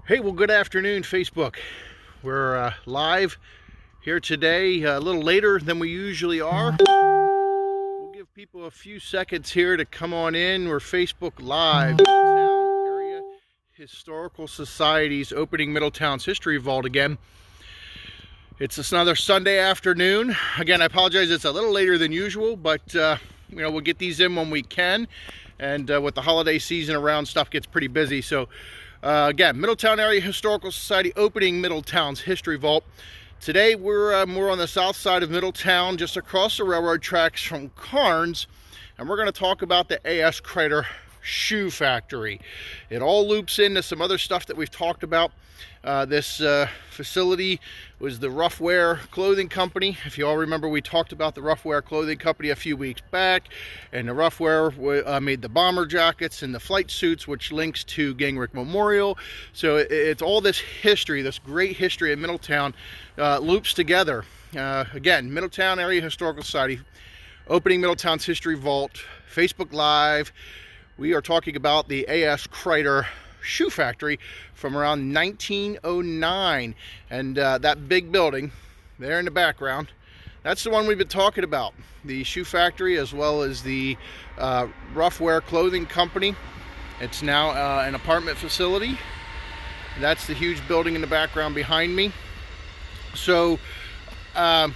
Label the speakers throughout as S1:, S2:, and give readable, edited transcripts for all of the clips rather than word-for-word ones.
S1: Hey, well, good afternoon, Facebook. We're live here today, a little later than we usually are. We'll give people a few seconds here to come on in. We're Facebook Live. Middletown Area Historical Society's opening Middletowns History Vault again. It's another Sunday afternoon. Again, I apologize, it's a little later than usual, but we'll get these in when we can. And with the holiday season around, stuff gets pretty busy. So again, Middletown Area Historical Society opening Middletowns History Vault. Today we're more on the south side of Middletown, just across the railroad tracks from Carnes, and we're going to talk about the A.S. Kreider shoe factory. It all loops into some other stuff that we've talked about. This facility was the Rough Wear Clothing Company. If you all remember, we talked about the Rough Wear Clothing Company a few weeks back, and the Rough Wear made the bomber jackets and the flight suits, which links to Gingrich Memorial. So it's all this history, this great history of Middletown, loops together. Again, Middletown Area Historical Society opening Middletown's History Vault, Facebook Live. We are talking about the A.S. Kreider shoe factory from around 1909, and that big building there in the background, that's the one we've been talking about, the shoe factory, as well as the Rough Wear Clothing Company. It's now an apartment facility. That's the huge building in the background behind me. So the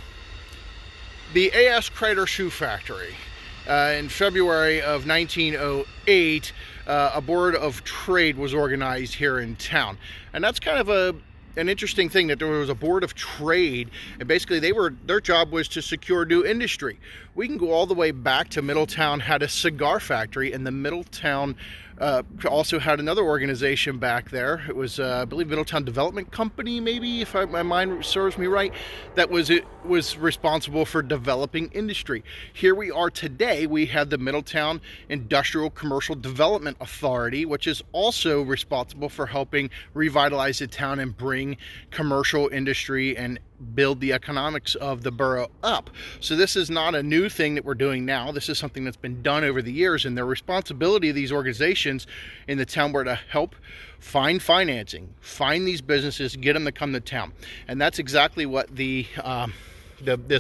S1: A.S. Kreider shoe factory, in February of 1908, a board of trade was organized here in town. And that's kind of an interesting thing, that there was a board of trade, and basically their job was to secure new industry. We can go all the way back to Middletown had a cigar factory, and the Middletown also had another organization back there. It was, I believe, Middletown Development Company, maybe, if my mind serves me right, that was responsible for developing industry. Here we are today. We have the Middletown Industrial Commercial Development Authority, which is also responsible for helping revitalize the town and bring commercial industry and build the economics of the borough up. So this is not a new thing that we're doing now. This is something that's been done over the years, and the responsibility of these organizations in the town were to help find financing, find these businesses, get them to come to town. And that's exactly what this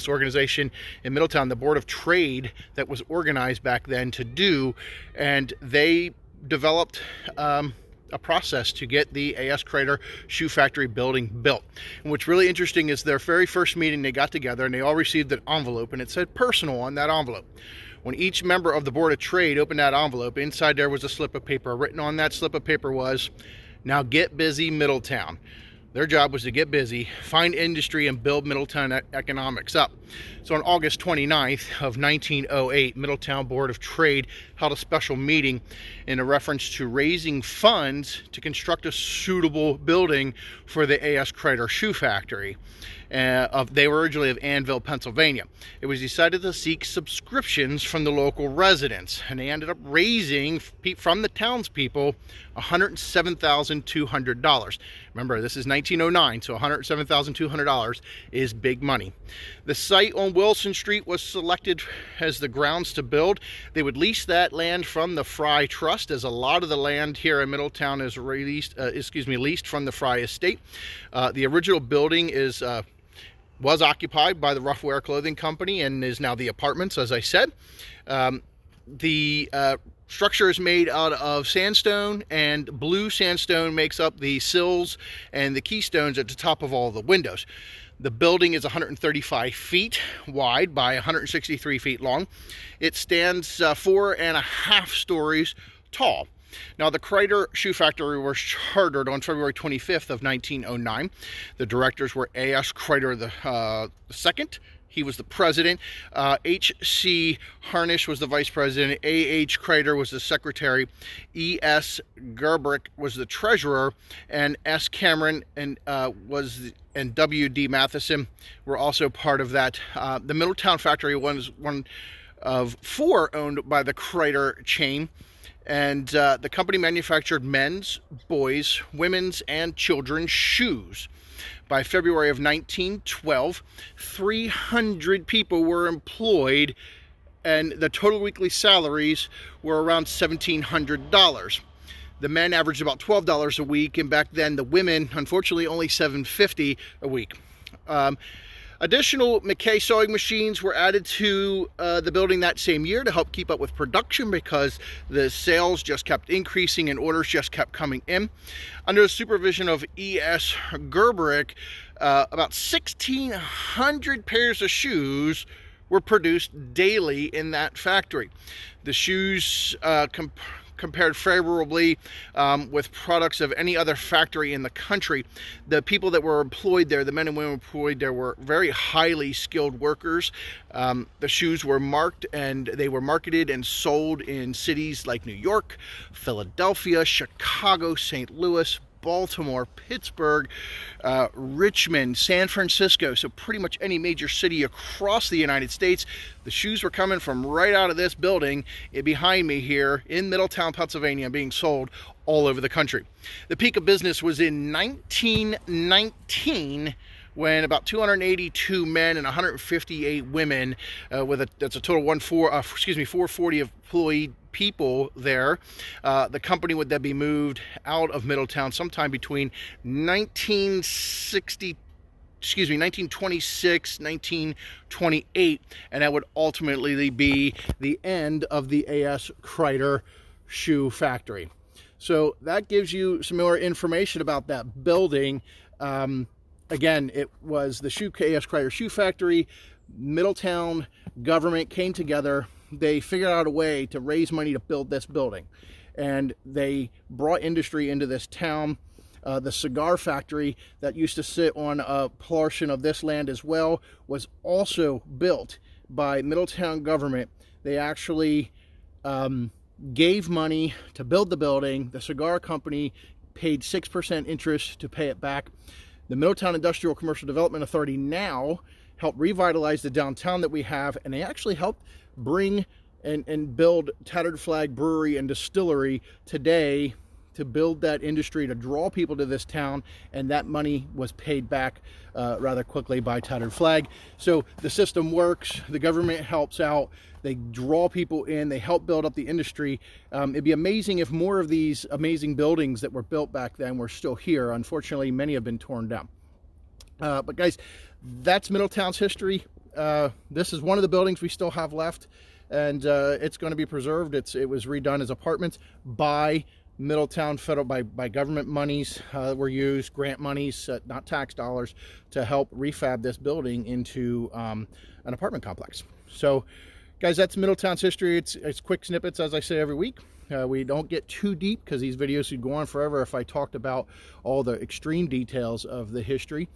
S1: organization in Middletown, the Board of Trade, that was organized back then to do, and they developed a process to get the A.S. Kreider shoe factory building built. And what's really interesting is their very first meeting, they got together and they all received an envelope, and it said personal on that envelope. When each member of the Board of Trade opened that envelope, inside there was a slip of paper. Written on that slip of paper was, "Now get busy, Middletown." Their job was to get busy, find industry, and build Middletown economics up. So on August 29th of 1908, Middletown Board of Trade held a special meeting in a reference to raising funds to construct a suitable building for the A.S. Kreider shoe factory. They were originally of Annville, Pennsylvania. It was decided to seek subscriptions from the local residents, and they ended up raising from the townspeople $107,200. Remember, this is 1909, so $107,200 is big money. The site on Wilson Street was selected as the grounds to build. They would lease that land from the Fry Trust, as a lot of the land here in Middletown is leased from the Fry estate. The original building was occupied by the Rough Wear Clothing Company and is now the apartments, as I said. The structure is made out of sandstone, and blue sandstone makes up the sills and the keystones at the top of all the windows. The building is 135 feet wide by 163 feet long. It stands 4.5 stories tall. Now, the Kreider Shoe Factory was chartered on February 25th of 1909. The directors were A.S. Kreider the second. He was the president. H.C. Harnish was the vice president. A.H. Kreider was the secretary. E.S. Gerbrick was the treasurer, and S. Cameron and W.D. Matheson were also part of that. The Middletown factory was one of 4 owned by the Kreider chain. And the company manufactured men's, boys', women's, and children's shoes. By February of 1912, 300 people were employed, and the total weekly salaries were around $1,700. The men averaged about $12 a week, and back then the women, unfortunately, only $7.50 a week. Additional McKay sewing machines were added to the building that same year to help keep up with production, because the sales just kept increasing and orders just kept coming in. Under the supervision of E.S. Gerberick, about 1,600 pairs of shoes were produced daily in that factory. The shoes compared favorably with products of any other factory in the country. The people that were employed there, the men and women employed there, were very highly skilled workers. The shoes were marked, and they were marketed and sold in cities like New York, Philadelphia, Chicago, St. Louis, Baltimore, Pittsburgh, Richmond, San Francisco, so pretty much any major city across the United States. The shoes were coming from right out of this building behind me here in Middletown, Pennsylvania, being sold all over the country. The peak of business was in 1919, when about 282 men and 158 women, that's a total 440 employed people there. The company would then be moved out of Middletown sometime between 1926, 1928, and that would ultimately be the end of the A.S. Kreider shoe factory. So that gives you some more information about that building. Again, it was the A.S. Kreider shoe factory. Middletown government came together. They figured out a way to raise money to build this building, and they brought industry into this town. The cigar factory that used to sit on a portion of this land as well was also built by Middletown government. They actually gave money to build the building. The cigar company paid 6% interest to pay it back. The Middletown Industrial Commercial Development Authority now helped revitalize the downtown that we have, and they actually helped bring and build Tattered Flag Brewery and Distillery today to build that industry, to draw people to this town, and that money was paid back rather quickly by Tattered Flag. So the system works, the government helps out, they draw people in, they help build up the industry. It'd be amazing if more of these amazing buildings that were built back then were still here. Unfortunately, many have been torn down. But guys, that's Middletown's history. This is one of the buildings we still have left, and it's going to be preserved. It was redone as apartments by Middletown by government monies were used, grant monies, not tax dollars, to help refab this building into an apartment complex. So guys, that's Middletown's history. It's quick snippets, as I say every week. We don't get too deep, because these videos would go on forever if I talked about all the extreme details of the history.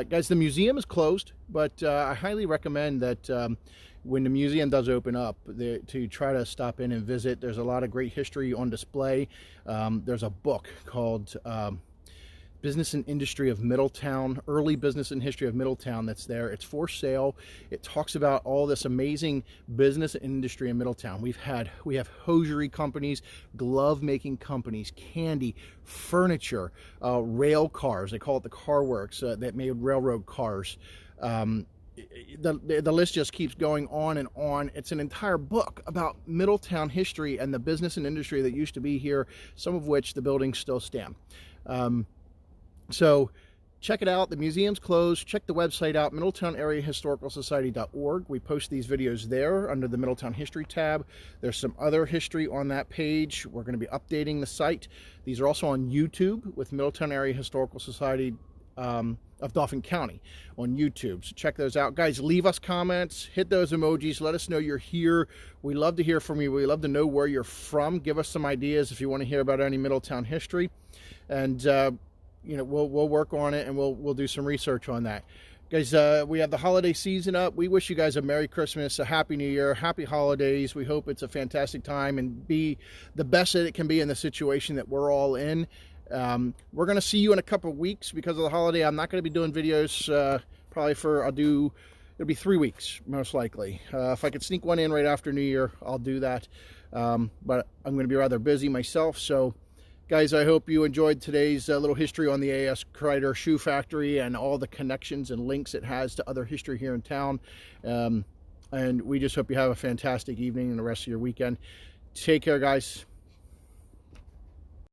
S1: Guys, the museum is closed, but I highly recommend that when the museum does open up, to try to stop in and visit. There's a lot of great history on display. There's a book called Business and Industry of Middletown, Early Business and History of Middletown, that's there. It's for sale. It talks about all this amazing business and industry in Middletown. We have hosiery companies, glove making companies, candy, furniture, rail cars. They call it the car works that made railroad cars. The list just keeps going on and on. It's an entire book about Middletown history and the business and industry that used to be here, some of which the buildings still stand. So check it out. The museum's closed. Check the website out, MiddletownAreaHistoricalSociety.org. We post these videos there under the Middletown History tab. There's some other history on that page. We're going to be updating the site. These are also on YouTube with Middletown Area Historical Society of Dauphin County on YouTube. So check those out. Guys, leave us comments, hit those emojis, let us know you're here. We love to hear from you. We love to know where you're from. Give us some ideas if you want to hear about any Middletown history. And you know, we'll work on it, and we'll do some research on that. Guys, we have the holiday season up. We wish you guys a Merry Christmas, a Happy New Year, Happy Holidays. We hope it's a fantastic time and be the best that it can be in the situation that we're all in. We're going to see you in a couple of weeks because of the holiday. I'm not going to be doing videos probably it'll be 3 weeks, most likely. If I could sneak one in right after New Year, I'll do that. But I'm going to be rather busy myself, so guys, I hope you enjoyed today's little history on the A.S. Kreider Shoe Factory and all the connections and links it has to other history here in town. And we just hope you have a fantastic evening and the rest of your weekend. Take care, guys.